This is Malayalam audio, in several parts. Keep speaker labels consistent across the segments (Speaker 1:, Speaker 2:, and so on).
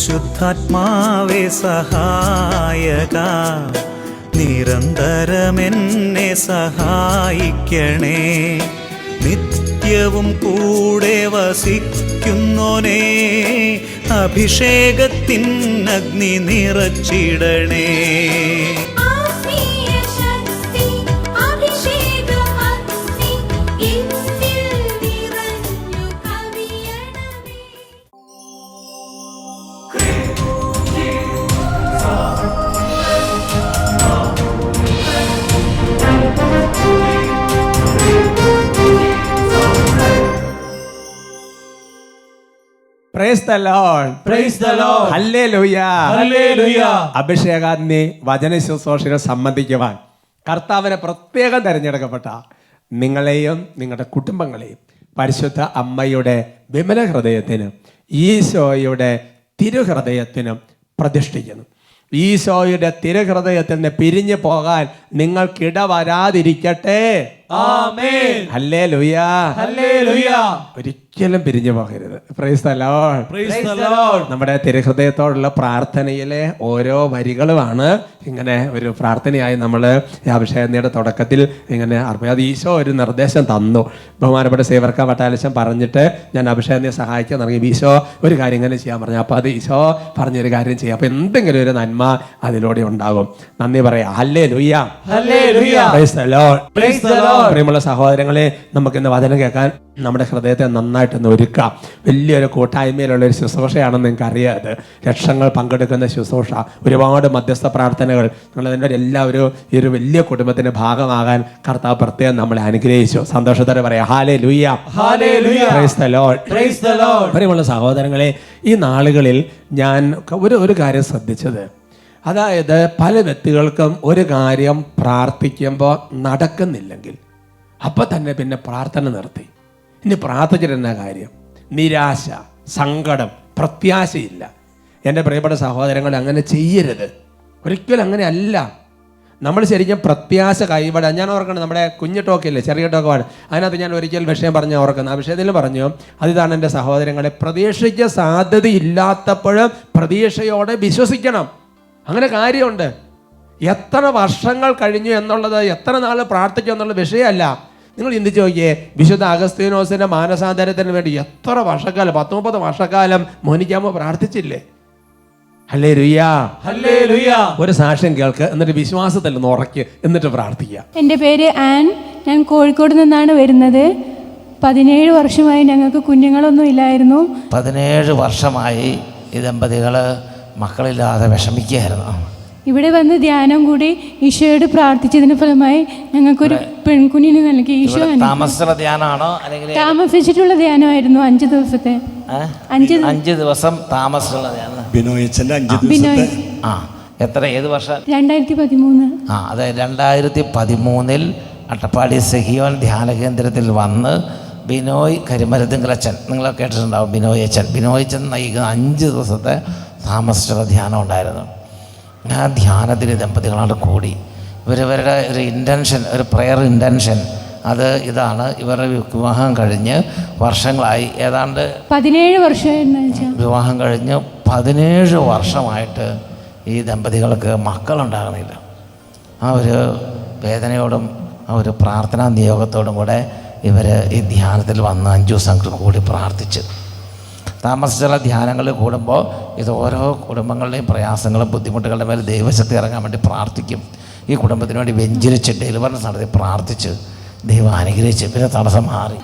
Speaker 1: പരിശുദ്ധാത്മാവേ സഹായക, നിരന്തരമെന്നെ സഹായിക്കണേ. നിത്യവും കൂടെ വസിക്കുന്നോനേ, അഭിഷേകത്തിൻ അഗ്നി നിറച്ചിടണേ.
Speaker 2: Praise the Lord.
Speaker 3: Praise the Lord.
Speaker 2: Hallelujah.
Speaker 3: Hallelujah.
Speaker 2: അഭിഷേകാഗ്നി വചന ശുശ്രൂഷയെ സംബന്ധിക്കുവാൻ കർത്താവിനെ പ്രത്യേകം തിരഞ്ഞെടുക്കപ്പെട്ട നിങ്ങളെയും നിങ്ങളുടെ കുടുംബങ്ങളെയും പരിശുദ്ധ അമ്മയുടെ വിമല ഹൃദയത്തിനും ഈശോയുടെ തിരുഹൃദയത്തിനും പ്രതിഷ്ഠിക്കുന്നു. ഈശോയുടെ തിരുഹൃദയത്തിൽ നിന്ന് പിരിഞ്ഞു പോകാൻ നിങ്ങൾക്കിട വരാതിരിക്കട്ടെ.
Speaker 3: ആമേൻ.
Speaker 2: ഹല്ലേലൂയാ.
Speaker 3: ഹല്ലേലൂയാ.
Speaker 2: ഒരിക്കലും പിരിഞ്ഞു പോകരുത്. Praise the Lord.
Speaker 3: Praise the Lord.
Speaker 2: നമ്മുടെ തിരുഹൃദയത്തോടുള്ള പ്രാർത്ഥനയിലെ ഓരോ വരികളുമാണ് ഇങ്ങനെ ഒരു പ്രാർത്ഥനയായി നമ്മൾ അഭിഷേകയുടെ തുടക്കത്തിൽ ഇങ്ങനെ അർപ്പിച്ചത്. ഈശോ ഒരു നിർദ്ദേശം തന്നു. ബഹുമാനപ്പെട്ട സേവർക്ക വട്ടാലച്ചൻ പറഞ്ഞിട്ട് ഞാൻ അഭിഷേകനെ സഹായിക്കാൻ തുടങ്ങി. ഈശോ ഒരു കാര്യം ഇങ്ങനെ ചെയ്യാൻ പറഞ്ഞു. അപ്പോൾ അത് ഈശോ പറഞ്ഞൊരു കാര്യം ചെയ്യാം. അപ്പോൾ എന്തെങ്കിലും ഒരു നന്മ അതിലൂടെ ഉണ്ടാകും. നന്ദി പറയാം. Hallelujah.
Speaker 3: Hallelujah.
Speaker 2: Praise the Lord.
Speaker 3: Praise the Lord.
Speaker 2: പ്രിയമുള്ള സഹോദരങ്ങളെ, നമുക്ക് ഇന്ന് വചനം കേൾക്കാൻ നമ്മുടെ ഹൃദയത്തെ നന്നായിട്ടൊന്ന് ഒരുക്കാം. വലിയൊരു കൂട്ടായ്മയിലുള്ള ഒരു ശുശ്രൂഷയാണെന്ന് നിങ്ങൾക്ക് അറിയാം. അത് ലക്ഷങ്ങൾ പങ്കെടുക്കുന്ന ശുശ്രൂഷ, ഒരുപാട് മധ്യസ്ഥ പ്രാർത്ഥനകൾ. നിങ്ങളതിൻ്റെ എല്ലാവരും ഈ ഒരു വലിയ കുടുംബത്തിന്റെ ഭാഗമാകാൻ കർത്താവ് പ്രത്യേകം നമ്മളെ അനുഗ്രഹിച്ചു. സന്തോഷത്തോടെ പറയാം hallelujah.
Speaker 3: Hallelujah.
Speaker 2: Praise the Lord.
Speaker 3: Praise the Lord.
Speaker 2: പ്രിയമുള്ള സഹോദരങ്ങളെ, ഈ നാളുകളിൽ ഞാൻ ഒരു കാര്യം ശ്രദ്ധിച്ചത്, അതായത് പല വ്യക്തികൾക്കും ഒരു കാര്യം പ്രാർത്ഥിക്കുമ്പോൾ നടക്കുന്നില്ലെങ്കിൽ അപ്പം തന്നെ പിന്നെ പ്രാർത്ഥന നിർത്തി. ഇനി പ്രാർത്ഥിച്ചിരുന്ന കാര്യം നിരാശ, സങ്കടം, പ്രത്യാശയില്ല. എൻ്റെ പ്രിയപ്പെട്ട സഹോദരങ്ങൾ, അങ്ങനെ ചെയ്യരുത്. ഒരിക്കലും അങ്ങനെ അല്ല. നമ്മൾ ശരിക്കും പ്രത്യാശ കൈവിടാൻ, ഞാൻ ഓർക്കണം നമ്മുടെ കുഞ്ഞു ടോക്കില്ലേ, ചെറിയ ടോക്കാണ്, അതിനകത്ത് ഞാൻ ഒരിക്കൽ വിഷയം പറഞ്ഞ് ഓർക്കുന്നത്. ആ വിഷയത്തിൽ പറഞ്ഞു, അതിതാണ് എൻ്റെ സഹോദരങ്ങളെ, പ്രതീക്ഷയ്ക്ക് സാധ്യതയില്ലാത്തപ്പോഴും പ്രതീക്ഷയോടെ വിശ്വസിക്കണം. അങ്ങനെ കാര്യമുണ്ട്. എത്ര വർഷങ്ങൾ കഴിഞ്ഞു എന്നുള്ളത്, എത്ര നാൾ പ്രാർത്ഥിക്കും എന്നുള്ള വിഷയമല്ല. നിങ്ങൾ ചിന്തിച്ച് നോക്കിയേ, വിശുദ്ധ അഗസ്തീനോസിന്റെ മാനസാന്തരത്തിന് വേണ്ടി എത്ര വർഷക്കാലം, 30 വർഷക്കാലം മോനിക്കാമോ പ്രാർത്ഥിച്ചില്ലേ? ഹല്ലേലൂയ.
Speaker 3: ഹല്ലേലൂയ.
Speaker 2: ഒരു സാക്ഷ്യം കേൾക്ക്, എന്നിട്ട് വിശ്വാസത്തിൽ നിന്ന് ഉറയ്ക്ക്, എന്നിട്ട് പ്രാർത്ഥിക്കുക.
Speaker 4: എൻ്റെ പേര് ആൻ. ഞാൻ കോഴിക്കോട് നിന്നാണ് വരുന്നത്. 17 വർഷമായി ഞങ്ങൾക്ക് കുഞ്ഞുങ്ങളൊന്നും ഇല്ലായിരുന്നു.
Speaker 5: 17 വർഷമായി ഈ ദമ്പതികൾ മക്കളില്ലാതെ വിഷമിക്കുകയായിരുന്നു.
Speaker 4: ഇവിടെ വന്ന് ധ്യാനം കൂടി ഈശോയോട് പ്രാർത്ഥിച്ചതിന് ഫലമായി ഞങ്ങൾക്കൊരു പെൺകുഞ്ഞിന് നൽകി. ഈശോ
Speaker 5: താമസിച്ചുള്ള ധ്യാനമാണോ അല്ലെങ്കിൽ
Speaker 4: താമസിച്ചിട്ടുള്ള ധ്യാനമായിരുന്നു? 5 ദിവസത്തെ.
Speaker 5: 5 ദിവസം താമസിച്ചുള്ള ധ്യാനം.
Speaker 6: ബിനോയച്ചൻ്റെ 5 ദിവസത്തെ.
Speaker 5: ഏത് വർഷം?
Speaker 4: 2013.
Speaker 5: അത് 2013 അട്ടപ്പാടി സെഹിയോൻ ധ്യാന കേന്ദ്രത്തിൽ വന്ന് ബിനോയ് കരിമരുതിങ്കലച്ചൻ, നിങ്ങൾ കേട്ടിട്ടുണ്ടാവും, ബിനോയ് അച്ഛൻ നയിക്കുന്ന 5 ദിവസത്തെ താമസിച്ചുള്ള ധ്യാനം ഉണ്ടായിരുന്നു. ആ ധ്യാനത്തിന് ദമ്പതികളോട് കൂടി ഇവരുടെ ഒരു ഇൻറ്റൻഷൻ, ഒരു പ്രെയർ ഇൻറ്റൻഷൻ, അത് ഇതാണ്. ഇവരുടെ വിവാഹം കഴിഞ്ഞ് വർഷങ്ങളായി, ഏതാണ്ട്
Speaker 4: 17 വർഷമായിരുന്നു.
Speaker 5: വിവാഹം കഴിഞ്ഞ് 17 വർഷമായിട്ട് ഈ ദമ്പതികൾക്ക് മക്കളുണ്ടാകുന്നില്ല. ആ ഒരു വേദനയോടും ആ ഒരു പ്രാർത്ഥനാ നിയോഗത്തോടും കൂടെ ഇവർ ഈ ധ്യാനത്തിൽ വന്ന് 5 ദിവസം കൂടി പ്രാർത്ഥിച്ച് താമസിച്ചുള്ള ധ്യാനങ്ങളിൽ കൂടുമ്പോൾ ഇത് ഓരോ കുടുംബങ്ങളുടെയും പ്രയാസങ്ങളും ബുദ്ധിമുട്ടുകളുടെ മേലെ ദൈവശക്തി ഇറങ്ങാൻ വേണ്ടി പ്രാർത്ഥിക്കും. ഈ കുടുംബത്തിന് വേണ്ടി വെഞ്ചരിച്ച് ഡെലിവറൻസ് നടത്തി പ്രാർത്ഥിച്ച് ദൈവം അനുഗ്രഹിച്ച് പിന്നെ തടസ്സം മാറി.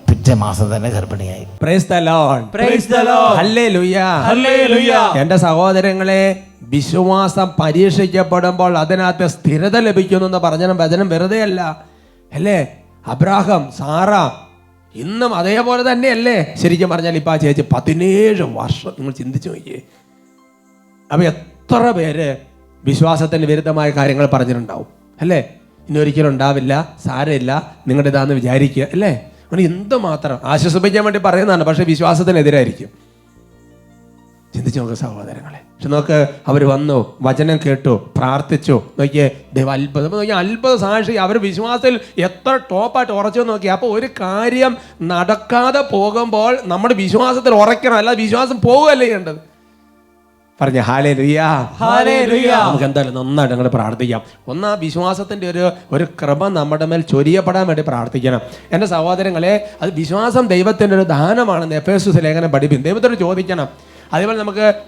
Speaker 5: പിറ്റേ മാസം തന്നെ ഗർഭിണിയായി.
Speaker 2: Praise the Lord.
Speaker 3: Praise the Lord.
Speaker 2: Hallelujah.
Speaker 3: Hallelujah.
Speaker 2: എൻ്റെ സഹോദരങ്ങളെ, വിശ്വാസം പരീക്ഷിക്കപ്പെടുമ്പോൾ അതിനകത്ത് സ്ഥിരത ലഭിക്കുന്നു എന്ന് പറഞ്ഞ വചനം വെറുതെ അല്ല അല്ലേ? അബ്രാഹാം, സാറ ഇന്നും അതേപോലെ തന്നെയല്ലേ? ശരിക്കും പറഞ്ഞാൽ ഇപ്പം ആ ചേച്ചി 17 വർഷം, നിങ്ങൾ ചിന്തിച്ചു നോക്കിയേ. അപ്പം എത്ര പേര് വിശ്വാസത്തിന് വിരുദ്ധമായ കാര്യങ്ങൾ പറഞ്ഞിട്ടുണ്ടാവും അല്ലേ? ഇനി ഒരിക്കലും ഉണ്ടാവില്ല, സാരമില്ല, നിങ്ങളുടെ ഇതാന്ന് വിചാരിക്കുക അല്ലേ? അങ്ങനെ എന്തുമാത്രം ആശ്വസിപ്പിക്കാൻ വേണ്ടി പറയുന്നതാണ്, പക്ഷെ വിശ്വാസത്തിനെതിരായിരിക്കും. ചിന്തിച്ചു നോക്ക് സഹോദരങ്ങളെ. പക്ഷെ നോക്ക്, അവർ വന്നു, വചനം കേട്ടു, പ്രാർത്ഥിച്ചു. നോക്കിയേ, ദൈവം അത്ഭുതം. നോക്കിയാൽ അത്ഭുത സാക്ഷി. അവർ വിശ്വാസത്തിൽ എത്ര ടോപ്പായിട്ട് ഉറച്ചു നോക്കി. അപ്പോൾ ഒരു കാര്യം നടക്കാതെ പോകുമ്പോൾ നമ്മുടെ വിശ്വാസത്തിൽ ഉറയ്ക്കണം, അല്ലാതെ വിശ്വാസം പോകുകയല്ലേ ചെയ്യേണ്ടത്. പറഞ്ഞ ഹല്ലേലൂയ. നമുക്ക് എന്തായാലും നന്നായിട്ട് ഞങ്ങൾ പ്രാർത്ഥിക്കാം. ഒന്നാ വിശ്വാസത്തിൻ്റെ ഒരു കൃപ നമ്മുടെ മേൽ ചൊരിയപ്പെടാൻ വേണ്ടി പ്രാർത്ഥിക്കണം. എൻ്റെ സഹോദരങ്ങളെ, അത് വിശ്വാസം ദൈവത്തിൻ്റെ ഒരു ദാനമാണെന്ന് എഫേസ്യസ് ലേഖനം പഠിപ്പിക്കും. ദൈവത്തോട് ചോദിക്കണം. അതേപോലെ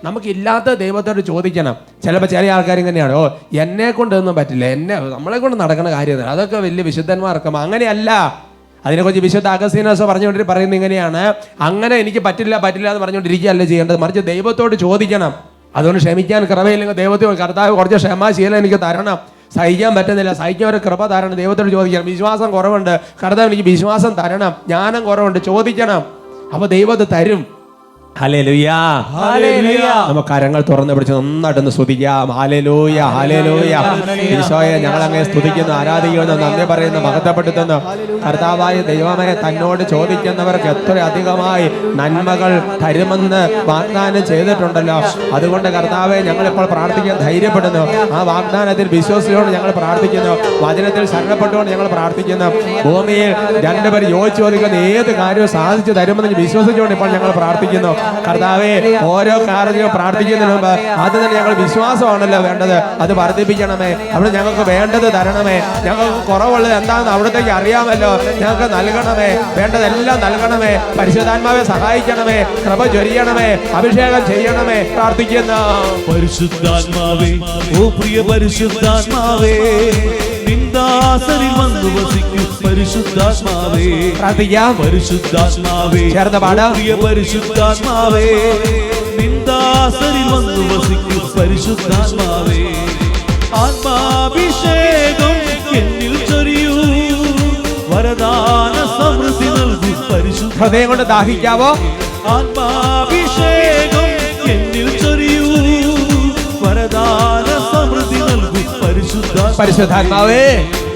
Speaker 2: നമുക്ക് ഇല്ലാത്ത ദൈവത്തോട് ചോദിക്കണം. ചിലപ്പോൾ ചില ആൾക്കാർ ഇങ്ങനെയാണ്, എന്നെ കൊണ്ടൊന്നും പറ്റില്ല, നമ്മളെ കൊണ്ട് നടക്കുന്ന കാര്യമല്ല, അതൊക്കെ വലിയ വിശുദ്ധന്മാർക്ക്. അങ്ങനെയല്ല. അതിനെക്കുറിച്ച് വിശുദ്ധ അഗസ്തീനോസ് പറഞ്ഞുകൊണ്ട് പറയുന്നത് ഇങ്ങനെയാണ്, അങ്ങനെ എനിക്ക് പറ്റില്ല എന്ന് പറഞ്ഞുകൊണ്ടിരിക്കുകയല്ല ചെയ്യേണ്ടത്, മറിച്ച് ദൈവത്തോട് ചോദിക്കണം. അതുകൊണ്ട് ക്ഷമിക്കാൻ കൃപയില്ലെങ്കിൽ ദൈവത്തോട്, കർത്താവ് കുറച്ച് ക്ഷമാശീലം എനിക്ക് തരണം, സഹിക്കാൻ പറ്റുന്നില്ല, സഹിക്കാൻ ഒരു കൃപ തരണം, ദൈവത്തോട് ചോദിക്കണം. വിശ്വാസം കുറവുണ്ട്, കർത്താവ് എനിക്ക് വിശ്വാസം തരണം, ജ്ഞാനം കുറവുണ്ട്, ചോദിക്കണം. അപ്പോൾ ദൈവം അത് തരും. ഹല്ലേലൂയ. നമുക്ക് കരങ്ങൾ തുറന്ന് പിടിച്ച് നന്നായിട്ടൊന്ന് സ്തുതിക്കാം. Hallelujah, hallelujah. ഈശോയെ ഞങ്ങൾ അങ്ങനെ സ്തുതിക്കുന്നു, ആരാധിക്കുന്നു, നന്ദി പറയുന്നു, മഹത്വപ്പെടുത്തുന്നു. കർത്താവായ ദൈവമേ, തന്നോട് ചോദിക്കുന്നവർക്ക് എത്ര അധികമായി നന്മകൾ തരുമെന്ന് വാഗ്ദാനം ചെയ്തിട്ടുണ്ടല്ലോ. അതുകൊണ്ട് കർത്താവെ, ഞങ്ങളിപ്പോൾ പ്രാർത്ഥിക്കാൻ ധൈര്യപ്പെടുന്നു. ആ വാഗ്ദാനത്തിൽ വിശ്വസിച്ചുകൊണ്ട് ഞങ്ങൾ പ്രാർത്ഥിക്കുന്നു, വചനത്തിൽ ശരണപ്പെട്ടുകൊണ്ട് ഞങ്ങൾ പ്രാർത്ഥിക്കുന്നു. ഭൂമിയിൽ രണ്ടുപേർ യോജിച്ച് ചോദിക്കുന്ന ഏത് കാര്യവും സാധിച്ചു തരുമെന്ന് വിശ്വസിച്ചുകൊണ്ട് ഇപ്പോൾ ഞങ്ങൾ പ്രാർത്ഥിക്കുന്നു. കർത്താവേ, ഓരോ കാര്യവും പ്രാർത്ഥിക്കുന്നതിന് മുമ്പ് അത് തന്നെ ഞങ്ങൾ വിശ്വാസമാണല്ലോ വേണ്ടത്, അത് വർദ്ധിപ്പിക്കണമേ. അവിടെ ഞങ്ങൾക്ക് വേണ്ടത് തരണമേ. ഞങ്ങൾക്ക് കുറവുള്ളത് എന്താണെന്ന് അവിടത്തേക്ക് അറിയാമല്ലോ, ഞങ്ങൾക്ക് നൽകണമേ, വേണ്ടതെല്ലാം നൽകണമേ. പരിശുദ്ധാത്മാവെ സഹായിക്കണമേ, കൃപ ചൊരിയണമേ, അഭിഷേകം ചെയ്യണമേ. പ്രാർത്ഥിക്കുന്നു.
Speaker 1: പരിശുദ്ധാത്മാവേ, ഓ പ്രിയ പരിശുദ്ധാത്മാവേ, നിന്ദാസരിൽ വന്നു വസിക്കൂ പരിശുദ്ധാത്മാവേ.
Speaker 2: പ്രാർത്ഥിക്കാം.
Speaker 1: പരിശുദ്ധാത്മാവേ,
Speaker 2: ചേർന്ന് പാടാം.
Speaker 1: പ്രിയ പരിശുദ്ധാത്മാവേ, നിന്ദാസരിൽ വന്നു വസിക്കൂ പരിശുദ്ധാത്മാവേ. ആത്മാഭിഷേകം എന്നിൽ ചൊരിയൂ, വരദാന സമൃദ്ധി നൽകൂ പരിശുദ്ധ.
Speaker 2: ഹൃദയം കൊണ്ട് ദാഹിക്കാവോ?
Speaker 1: ആത്മാഭിഷേകം എന്നിൽ ചൊരിയൂ, വരദാന സമൃദ്ധി നൽകൂ
Speaker 2: പരിശുദ്ധാത്മാവേ.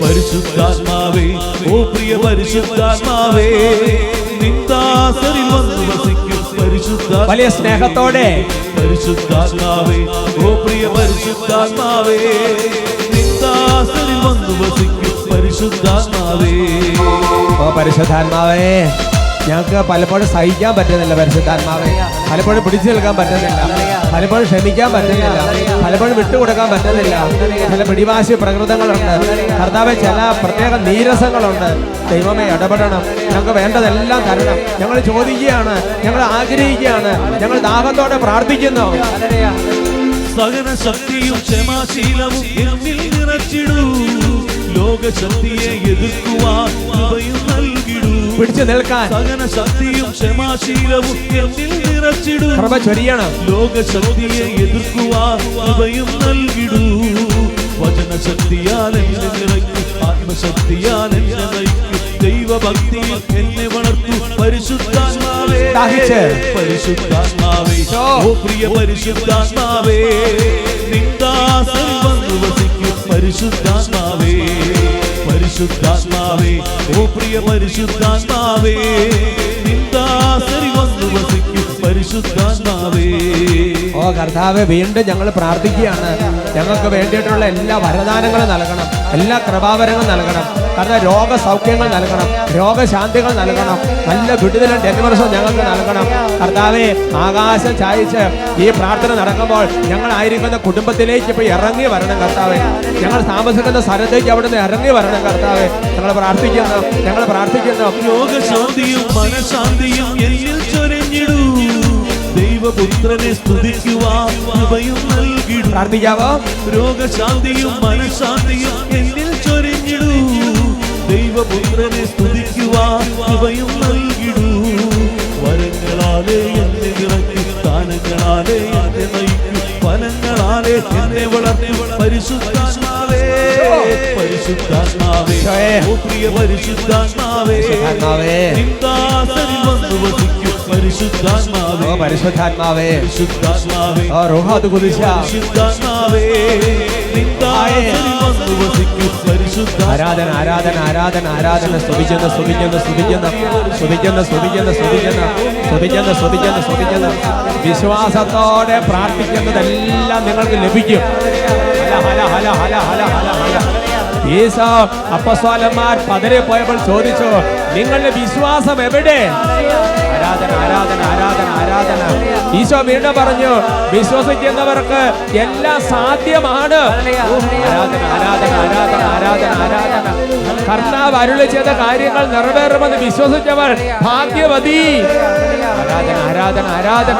Speaker 1: പരിശുദ്ധാത്മാവേ, ഓ പ്രിയ പരിശുദ്ധാത്മാവേ, നിന്ദാസരിൽ വന്നു വസിക്കൂ പരിശുദ്ധാത്മാവേ.
Speaker 2: വലിയ സ്നേഹത്തോടെ
Speaker 1: പരിശുദ്ധാത്മാവേ, ഓ പ്രിയ പരിശുദ്ധാത്മാവേ, നിന്ദാസരിൽ വന്നു വസിക്കൂ പരിശുദ്ധാത്മാവേ.
Speaker 2: ഓ പരിശുദ്ധാത്മാവേ, ഞങ്ങൾക്ക് പലപ്പോഴും സഹിക്കാൻ പറ്റുന്നില്ല പരിശുദ്ധാത്മാവേ, പലപ്പോഴും പിടിച്ചു നിൽക്കാൻ പറ്റുന്നില്ല, പലപ്പോഴും ക്ഷമിക്കാൻ പറ്റുന്നില്ല, പലപ്പോഴും വിട്ടുകൊടുക്കാൻ പറ്റുന്നില്ല. ചില പിടിവാശി പ്രകൃതങ്ങളുണ്ട് കർത്താവേ, ചില പ്രത്യേക നീരസങ്ങളുണ്ട്. ദൈവമേ ഇടപെടണം, ഞങ്ങൾക്ക് വേണ്ടതെല്ലാം തരണം. ഞങ്ങൾ ചോദിക്കുകയാണ്, ഞങ്ങൾ ആഗ്രഹിക്കുകയാണ്, ഞങ്ങൾ ദാഹത്തോടെ പ്രാർത്ഥിക്കുന്നു.
Speaker 1: സകല ശക്തിയും ക്ഷമാശീലവും എന്നിൽ നിറച്ചിടൂ, ലോകശക്തിയെ എതിർക്കുവാൻ കൃപയും നൽകിടൂ.
Speaker 2: പിടിച്ചു നിൽക്കാൻ
Speaker 1: സകല ശക്തിയും ക്ഷമാശീലവും എന്നിൽ നിറച്ചിടൂ,
Speaker 2: കൃപ ചൊരിയണം.
Speaker 1: ലോകശക്തിയെ എതിർക്കുവാൻ കൃപയും നൽകിടൂ. വചനശക്തിയാൽ എന്നെ നിറയ്ക്കൂ, ആത്മശക്തിയാൽ എന്നെ നയിക്കൂ, ദൈവഭക്തിയിൽ എന്നെ വളർത്തൂ പരിശുദ്ധാത്മാവേ. പരിശുദ്ധാത്മാവേ, ഓ പ്രിയ പരിശുദ്ധാത്മാവേ, നിന്ദാസരിൽ വന്നു വസിക്കൂ പരിശുദ്ധാത്മാവേ. പരിശുദ്ധാത്മാവേ, ഓ പ്രിയ പരിശുദ്ധാത്മാവേ, നിന്ദാസരിൽ വന്നു വസിക്കൂ പരിശുദ്ധാത്മാവേ.
Speaker 2: ഓ കർത്താവേ, വീണ്ടും ഞങ്ങൾ പ്രാർത്ഥിക്കുകയാണ്. ഞങ്ങൾക്ക് വേണ്ടിയിട്ടുള്ള എല്ലാ വരദാനങ്ങളും നൽകണം, എല്ലാ കൃപാവരങ്ങളും നൽകണം. കാരണം രോഗസൗഖ്യങ്ങൾ നൽകണം, രോഗശാന്തികൾ നൽകണം, നല്ല വിടുതലും ഡെലിവറീസും ഞങ്ങൾക്ക് നൽകണം. കർത്താവേ, ആകാശം ചായച്ച് ഈ പ്രാർത്ഥന നടക്കുമ്പോൾ ഞങ്ങളായിരിക്കുന്ന കുടുംബത്തിലേക്ക് ഇപ്പോൾ ഇറങ്ങി വരണം കർത്താവേ. ഞങ്ങൾ താമസിക്കുന്ന സ്ഥലത്തേക്ക് അവിടുന്ന് ഇറങ്ങി വരണം കർത്താവേ. ഞങ്ങൾ പ്രാർത്ഥിക്കുന്നു.
Speaker 1: രോഗശാന്തിയും മനഃശാന്തിയും എന്നിൽ ചൊരിഞ്ഞിടൂ, ദൈവപുത്രനെ സ്തുതിക്കുവാൻ കൃപയും നൽകിടൂ.
Speaker 2: പ്രാർത്ഥിക്കാവോ?
Speaker 1: രോഗശാന്തിയും മനഃശാന്തിയും എന്നിൽ ചൊരിഞ്ഞിടൂ, ദൈവപുത്രനെ സ്തുതിക്കുവാൻ കൃപയും നൽകിടൂ. വരങ്ങളാലെ എന്നെ നിറയ്ക്കൂ, ദാനങ്ങളാലെ എന്നെ നയിക്കൂ, ഫലങ്ങളാലെ എന്നെ വളർത്തൂ പരിശുദ്ധാത്മാവേ. പരിശുദ്ധാത്മാവേ, ഓ പ്രിയ പരിശുദ്ധാത്മാവേ, നിന്ദാസരിൽ വന്നു വസിക്കൂ പരിശുദ്ധാത്മാവേ.
Speaker 2: പരിശുദ്ധാത്മാവേ,
Speaker 1: പരിശുദ്ധാത്മാവേ,
Speaker 2: ഓ റൂഹാത് കുദിശ.
Speaker 1: പരിശുദ്ധാത്മാവേ, നിന്ദാസരിൽ വന്നു വസിക്കൂ പരിശുദ്ധാത്മാവേ.
Speaker 2: ആരാധന ആരാധന ആരാധന ആരാധന. സ്തുതിക്കുന്നു സ്തുതിക്കുന്നു സ്തുതിക്കുന്നു സ്തുതിക്കുന്നു സ്തുതിക്കുന്നു സ്തുതിക്കുന്നു സ്തുതിക്കുന്നു സ്തുതിക്കുന്നു സ്തുതിക്കുന്നു സ്തുതിക്കുന്നു. വിശ്വാസത്തോടെ പ്രാർത്ഥിക്കുന്നതെല്ലാം നിങ്ങൾക്ക് ലഭിക്കും. ഹല ഹല ഹല ഹല ഹല ഹല. ഈശോ അപ്പസ്തോലന്മാർ പതറിപ്പോയപ്പോൾ ചോദിച്ചു, നിങ്ങളുടെ വിശ്വാസം എവിടെ? ആരാധന ആരാധന ആരാധന ആരാധന. ഈശോ വീണ്ടും പറഞ്ഞു, വിശ്വസിക്കുന്നവർക്ക് എല്ലാം സാധ്യമാണ്. ആരാധന ആരാധന ആരാധന ആരാധന ആരാധന. കർത്താവ് അരുളി ചെയ്ത കാര്യങ്ങൾ നിറവേറുമെന്ന് വിശ്വസിച്ചവർ ഭാഗ്യവതി. ആരാധന ആരാധന ആരാധന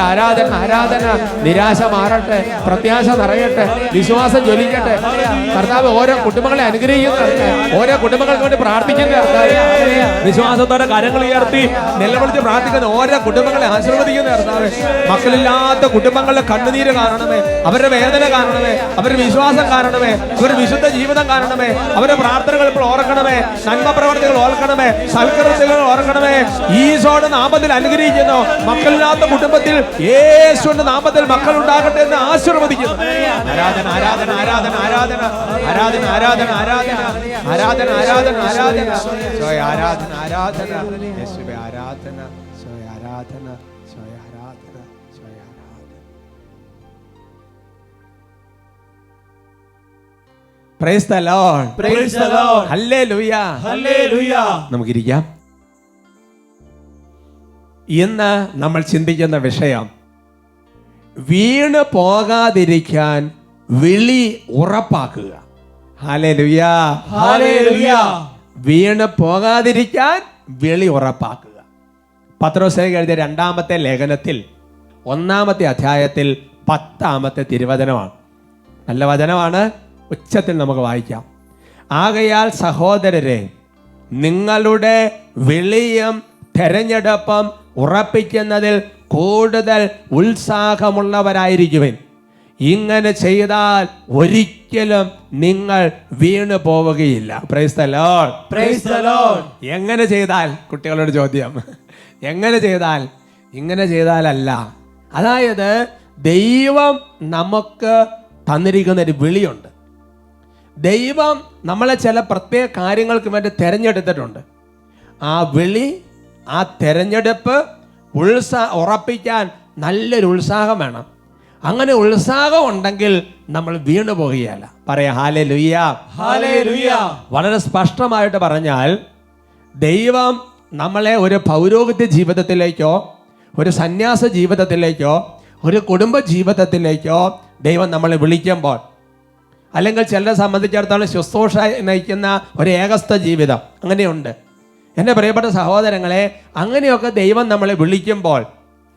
Speaker 2: ആരാധന ആരാധന. നിരാശ മാറട്ടെ, പ്രത്യാശ നിറയട്ടെ, വിശ്വാസം ജ്വലിക്കട്ടെ. കർത്താവ് ഓരോ കുടുംബങ്ങളെ അനുഗ്രഹിക്കുന്നുണ്ട്, ഓരോ കുടുംബങ്ങൾക്ക് വേണ്ടി പ്രാർത്ഥിക്കുന്ന കർത്താവ്. വിശ്വാസത്തോടെ കരങ്ങൾ ഉയർത്തി നിലവിളിച്ച് പ്രാർത്ഥിക്കുന്ന ഓരോ കുടുംബങ്ങളെ ആശീർവദിക്കുന്ന കർത്താവ്. മക്കളില്ലാത്ത കുടുംബങ്ങളുടെ കണ്ണുനീര് കാണണമേ, അവരുടെ വേദന കാണണമേ, അവരുടെ വിശ്വാസം കാണണമേ, അവരുടെ വിശുദ്ധ ജീവിതം കാണണമേ, അവരുടെ പ്രാർത്ഥനകൾ ഇപ്പോൾ ഓർക്കണമേ, നന്മ പ്രവർത്തികൾ ഓർക്കണമേ, സൽക്കൃത്യങ്ങൾ ഓർക്കണമേ. ഈശോയുടെ നാമത്തിൽ അനുഗ്രഹിക്കുന്നു. മക്കളില്ലാത്ത കുടുംബത്തിൽ യേശുവിന്റെ നാമത്തിൽ മക്കൾ ഉണ്ടാകട്ടെ എന്ന് ആശീർവദിക്കുന്നു. ആരാധന ആരാധന ആരാധന ആരാധന ആരാധന ആരാധന ആരാധന ആരാധന ആരാധന ആരാധന സ്വയ ആരാധന ആരാധന യേശുവേ ആരാധന സ്വയ ആരാധന സ്വയ ആരാധന സ്വയ ആരാധന. Praise the Lord.
Speaker 3: Praise the Lord.
Speaker 2: Hallelujah.
Speaker 3: Hallelujah.
Speaker 2: നമുക്കിരിക്കാം. ഇന്ന് നമ്മൾ ചിന്തിക്കുന്ന വിഷയം, വീണ് പോകാതിരിക്കാൻ വിളി ഉറപ്പാക്കുക. ഹല്ലേലൂയ.
Speaker 3: Hallelujah.
Speaker 2: വീണ് പോകാതിരിക്കാൻ വിളി ഉറപ്പാക്കുക. പത്രോസ് എഴുതിയ 2-ാമത്തെ ലേഖനത്തിൽ 1-ാമത്തെ അധ്യായത്തിൽ 10-ാമത്തെ തിരുവചനമാണ്. നല്ല വചനമാണ്, ഉച്ചത്തിൽ നമുക്ക് വായിക്കാം. ആകയാൽ സഹോദരരെ, നിങ്ങളുടെ വിളിയും തെരഞ്ഞെടുപ്പും ഉറപ്പിക്കുന്നതിൽ കൂടുതൽ ഉത്സാഹമുള്ളവരായിരിക്കുവിൻ. ഇങ്ങനെ ചെയ്താൽ ഒരിക്കലും നിങ്ങൾ വീണു പോവുകയില്ല. Praise the Lord.
Speaker 3: Praise the Lord.
Speaker 2: എങ്ങനെ ചെയ്താൽ? കുട്ടികളോട് ചോദ്യം. എങ്ങനെ ചെയ്താൽ? ഇങ്ങനെ ചെയ്താലല്ല. അതായത് ദൈവം നമുക്ക് തന്നിരിക്കുന്ന ഒരു വിളിയുണ്ട്. ദൈവം നമ്മളെ ചില പ്രത്യേക കാര്യങ്ങൾക്ക് വേണ്ടി തിരഞ്ഞെടുത്തിട്ടുണ്ട്. ആ വിളി, ആ തിരഞ്ഞെടുപ്പ് ഉറപ്പിക്കാൻ നല്ലൊരു ഉത്സാഹം വേണം. അങ്ങനെ ഉത്സാഹം ഉണ്ടെങ്കിൽ നമ്മൾ വീണു പോകുകയല്ല. പറയാം ഹല്ലേലൂയ.
Speaker 3: Hallelujah.
Speaker 2: വളരെ സ്പഷ്ടമായിട്ട് പറഞ്ഞാൽ, ദൈവം നമ്മളെ ഒരു പൗരോഹിത്യ ജീവിതത്തിലേക്കോ ഒരു സന്യാസ ജീവിതത്തിലേക്കോ ഒരു കുടുംബ ജീവിതത്തിലേക്കോ ദൈവം നമ്മളെ വിളിക്കുമ്പോൾ, അല്ലെങ്കിൽ ചിലരെ സംബന്ധിച്ചിടത്തോളം ശുശ്രൂഷ നയിക്കുന്ന ഒരു ഏകസ്ഥ ജീവിതം അങ്ങനെയുണ്ട്. എൻ്റെ പ്രിയപ്പെട്ട സഹോദരങ്ങളെ, അങ്ങനെയൊക്കെ ദൈവം നമ്മളെ വിളിക്കുമ്പോൾ,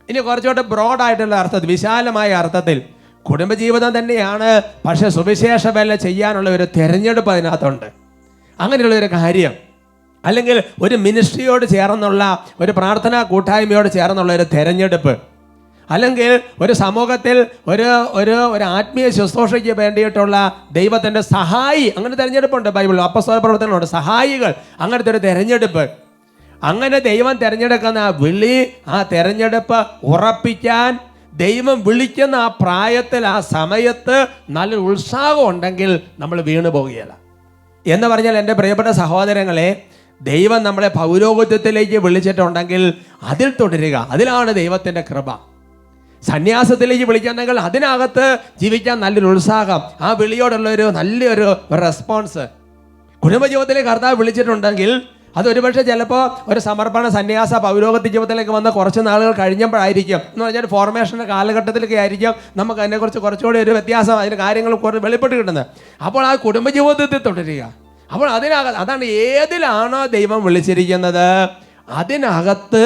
Speaker 2: ഇനി കുറച്ചുകൂടെ ബ്രോഡായിട്ടുള്ള അർത്ഥത്തിൽ, വിശാലമായ അർത്ഥത്തിൽ കുടുംബജീവിതം തന്നെയാണ്, പക്ഷെ സുവിശേഷ വേല ചെയ്യാനുള്ള ഒരു തിരഞ്ഞെടുപ്പ് അതിനകത്തുണ്ട്. അങ്ങനെയുള്ള ഒരു കാര്യം, അല്ലെങ്കിൽ ഒരു മിനിസ്ട്രിയോട് ചേർന്നുള്ള ഒരു പ്രാർത്ഥനാ കൂട്ടായ്മയോട് ചേർന്നുള്ള ഒരു തിരഞ്ഞെടുപ്പ്, അല്ലെങ്കിൽ ഒരു സമൂഹത്തിൽ ഒരു ഒരു ഒരു ആത്മീയ ശുശ്രൂഷയ്ക്ക് വേണ്ടിയിട്ടുള്ള ദൈവത്തിൻ്റെ സഹായി, അങ്ങനെ തിരഞ്ഞെടുപ്പുണ്ട് ബൈബിളിൽ. അപ്പസ്തോല പ്രവർത്തനമുണ്ട്, സഹായികൾ, അങ്ങനത്തെ ഒരു തിരഞ്ഞെടുപ്പ്. അങ്ങനെ ദൈവം തിരഞ്ഞെടുക്കുന്ന ആ വിളി, ആ തിരഞ്ഞെടുപ്പ് ഉറപ്പിക്കാൻ ദൈവം വിളിക്കുന്ന ആ പ്രായത്തിൽ, ആ സമയത്ത് നല്ലൊരു ഉത്സാഹം ഉണ്ടെങ്കിൽ നമ്മൾ വീണു പോകുകയില്ല. എന്ന് പറഞ്ഞാൽ എൻ്റെ പ്രിയപ്പെട്ട സഹോദരങ്ങളെ, ദൈവം നമ്മളെ പൗരോഹിത്യത്തിലേക്ക് വിളിച്ചിട്ടുണ്ടെങ്കിൽ അതിൽ തുടരുക. അതിലാണ് ദൈവത്തിൻ്റെ കൃപ. സന്യാസത്തിലേക്ക് വിളിക്കുന്നെങ്കിൽ അതിനകത്ത് ജീവിക്കാൻ നല്ലൊരു ഉത്സാഹം, ആ വിളിയോടുള്ളൊരു നല്ലൊരു റെസ്പോൺസ്. കുടുംബജീവിതത്തിലേക്ക് കർത്താവ് വിളിച്ചിട്ടുണ്ടെങ്കിൽ അത് ഒരുപക്ഷെ ചിലപ്പോൾ ഒരു സമർപ്പണ സന്യാസ പൗരോഹിത്യ ജീവിതത്തിലേക്ക് വന്ന കുറച്ച് നാളുകൾ കഴിഞ്ഞപ്പോഴായിരിക്കും, എന്ന് പറഞ്ഞാൽ ഫോർമേഷൻ്റെ കാലഘട്ടത്തിലൊക്കെ ആയിരിക്കും നമുക്ക് അതിനെക്കുറിച്ച് കുറച്ചുകൂടി ഒരു വ്യത്യാസം, അതിൻ്റെ കാര്യങ്ങൾ കുറച്ച് വെളിപ്പെട്ട് കിട്ടുന്നത്. അപ്പോൾ ആ കുടുംബജീവിതത്തിൽ തുടരുക. അപ്പോൾ അതാണ് ഏതിലാണോ ദൈവം വിളിച്ചിരിക്കുന്നത് അതിനകത്ത്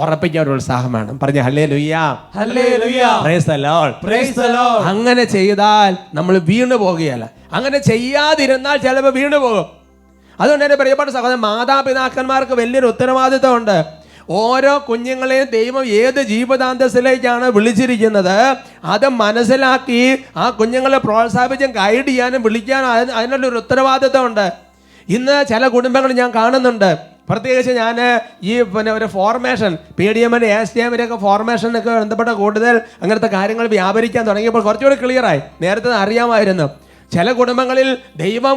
Speaker 2: ഉറപ്പിക്കാൻ ഒരു ഉത്സാഹം വേണം. പറഞ്ഞ hallelujah.
Speaker 3: Hallelujah.
Speaker 2: Praise the Lord.
Speaker 3: Praise the Lord.
Speaker 2: അങ്ങനെ ചെയ്താൽ നമ്മൾ വീണു പോകുകയല്ല. അങ്ങനെ ചെയ്യാതിരുന്നാൽ ചിലപ്പോൾ വീണു പോകും. അതുകൊണ്ട് എൻ്റെ പ്രിയപ്പെട്ട സഹോദരൻ, മാതാപിതാക്കന്മാർക്ക് വലിയൊരു ഉത്തരവാദിത്വമുണ്ട്. ഓരോ കുഞ്ഞുങ്ങളെയും ദൈവം ഏത് ജീവിതാന്തസ്സിലേക്കാണ് വിളിച്ചിരിക്കുന്നത് അത് മനസ്സിലാക്കി ആ കുഞ്ഞുങ്ങളെ പ്രോത്സാഹിപ്പിച്ചും ഗൈഡ് ചെയ്യാനും വിളിക്കാനും അതിനുള്ളൊരു ഉത്തരവാദിത്വമുണ്ട്. ഇന്ന് ചില കുടുംബങ്ങൾ ഞാൻ കാണുന്നുണ്ട്. പ്രത്യേകിച്ച് ഞാൻ ഈ ഒരു ഫോർമേഷൻ, PDM ASTM ഒക്കെ ഫോർമേഷനൊക്കെ ബന്ധപ്പെട്ട കൂടുതൽ അങ്ങനത്തെ കാര്യങ്ങൾ വ്യാപരിക്കാൻ തുടങ്ങിയപ്പോൾ കുറച്ചുകൂടി ക്ലിയറായി. നേരത്തെ അറിയാമായിരുന്നു. ചില കുടുംബങ്ങളിൽ ദൈവം